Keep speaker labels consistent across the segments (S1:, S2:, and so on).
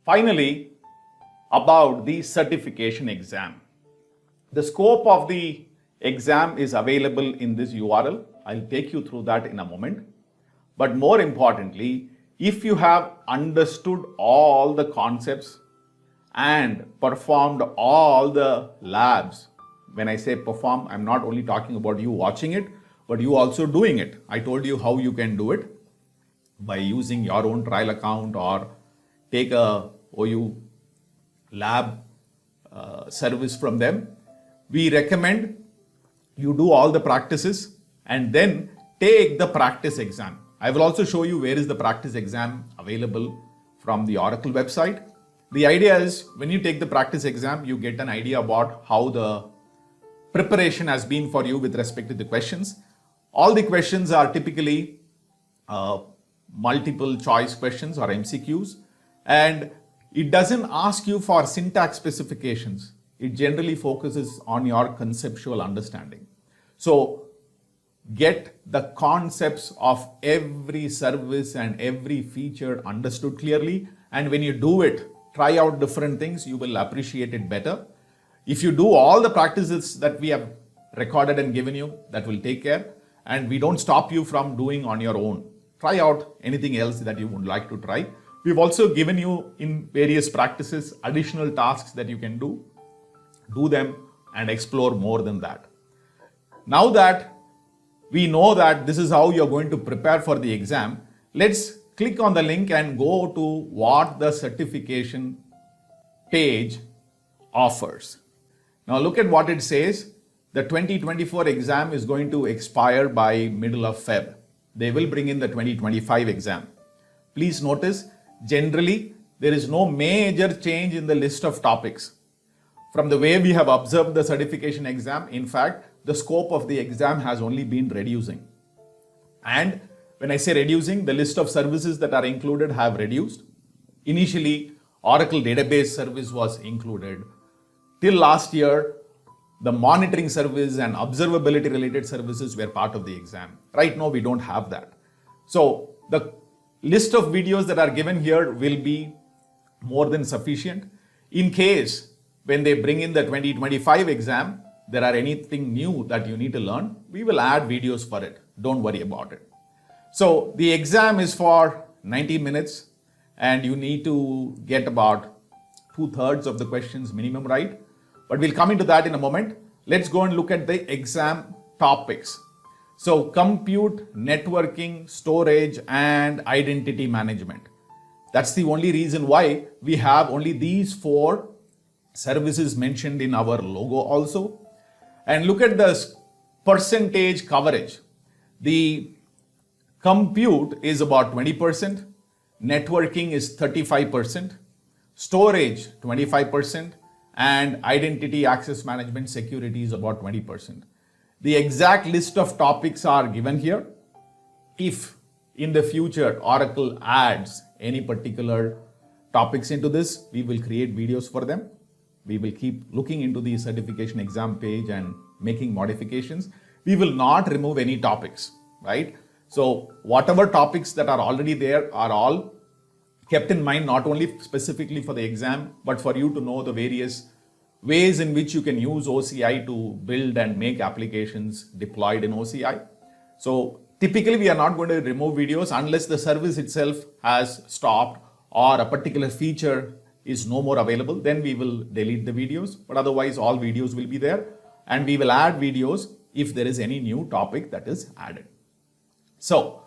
S1: Finally, about the certification exam. The scope of the exam is available in this URL. I'll take you through that in a moment. But more importantly, if you have understood all the concepts and performed all the labs, when I say perform, I'm not only talking about you watching it, but you also doing it. I told you how you can do it by using your own trial account or take a OU lab service from them. We recommend you do all the practices and then take the practice exam. I will also show you where is the practice exam available from the Oracle website. The idea is when you take the practice exam, you get an idea about how the preparation has been for you with respect to the questions. All the questions are typically multiple choice questions or MCQs, and it doesn't ask you for syntax specifications. It generally focuses on your conceptual understanding. So get the concepts of every service and every feature understood clearly, and when you do it, try out different things, you will appreciate it better. If you do all the practices that we have recorded and given you, that will take care, and we don't stop you from doing on your own. Try out anything else that you would like to try. We've also given you in various practices additional tasks that you can do. Do them and explore more than that. Now that we know that this is how you're going to prepare for the exam, let's click on the link and go to what the certification page offers. Now look at what it says. The 2024 exam is going to expire by middle of Feb. They will bring in the 2025 exam. Please notice, generally, there is no major change in the list of topics. From the way we have observed the certification exam, in fact, the scope of the exam has only been reducing. And when I say reducing, the list of services that are included have reduced. Initially, Oracle database service was included. Till last year, the monitoring service and observability related services were part of the exam. Right now, we don't have that. So the list of videos that are given here will be more than sufficient. In case when they bring in the 2025 exam, there are anything new that you need to learn, we will add videos for it. Don't worry about it. So the exam is for 90 minutes and you need to get about 2/3 of the questions minimum right. But we'll come into that in a moment. Let's go and look at the exam topics. So compute, networking, storage, and identity management. That's the only reason why we have only these 4 services mentioned in our logo also. And look at the percentage coverage. The compute is about 20%, networking is 35%, storage 25%, and identity access management security is about 20%. The exact list of topics are given here. If in the future Oracle adds any particular topics into this, we will create videos for them. We will keep looking into the certification exam page and making modifications. We will not remove any topics, right? So whatever topics that are already there are all kept in mind, not only specifically for the exam, but for you to know the various ways in which you can use OCI to build and make applications deployed in OCI. So typically we are not going to remove videos unless the service itself has stopped or a particular feature is no more available, then we will delete the videos. But otherwise all videos will be there and we will add videos if there is any new topic that is added. So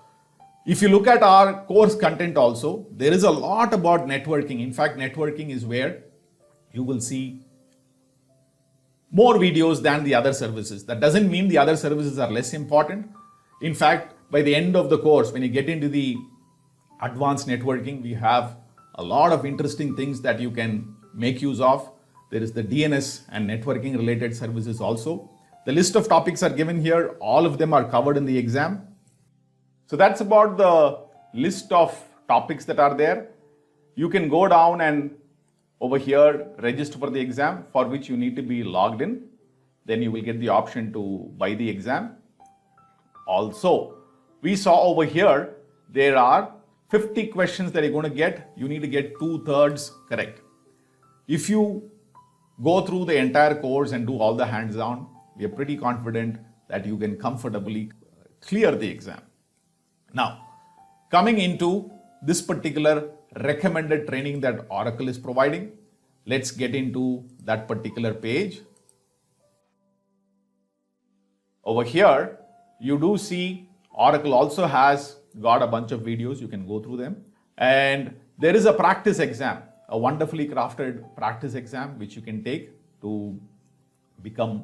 S1: if you look at our course content also, there is a lot about networking. In fact, networking is where you will see more videos than the other services. That doesn't mean the other services are less important. In fact, by the end of the course, when you get into the advanced networking, we have a lot of interesting things that you can make use of. There is the DNS and networking related services also. The list of topics are given here. All of them are covered in the exam. So that's about the list of topics that are there. You can go down and over here register for the exam, for which you need to be logged in. Then you will get the option to buy the exam. Also, we saw over here there are 50 questions that you're going to get, you need to get 2/3 correct. If you go through the entire course and do all the hands-on, we are pretty confident that you can comfortably clear the exam. Now, coming into this particular recommended training that Oracle is providing, let's get into that particular page. Over here, you do see Oracle also has got a bunch of videos, you can go through them. And there is a practice exam, a wonderfully crafted practice exam which you can take to become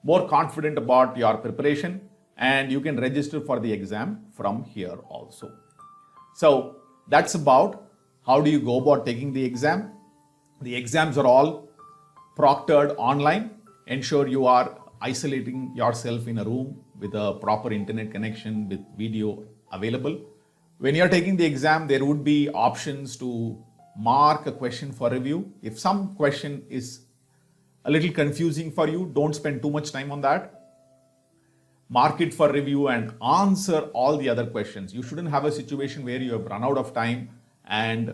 S1: more confident about your preparation, and you can register for the exam from here also. So that's about how do you go about taking the exam. The exams are all proctored online. Ensure you are isolating yourself in a room with a proper internet connection with video available. When you're taking the exam, there would be options to mark a question for review. If some question is a little confusing for you, don't spend too much time on that. Mark it for review and answer all the other questions. You shouldn't have a situation where you have run out of time and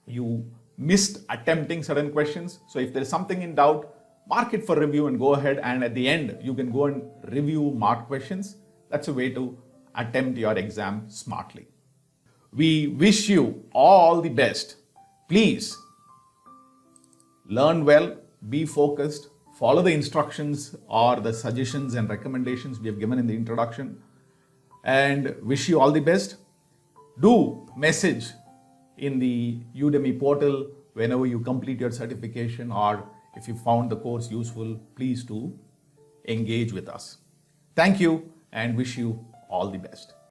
S1: you missed attempting certain questions. So if there is something in doubt, mark it for review and go ahead, and at the end, you can go and review marked questions. That's a way to attempt your exam smartly. We wish you all the best. Please learn well, be focused, follow the instructions or the suggestions and recommendations we have given in the introduction, and wish you all the best. Do message in the Udemy portal whenever you complete your certification, or if you found the course useful, please do engage with us. Thank you and wish you all the best.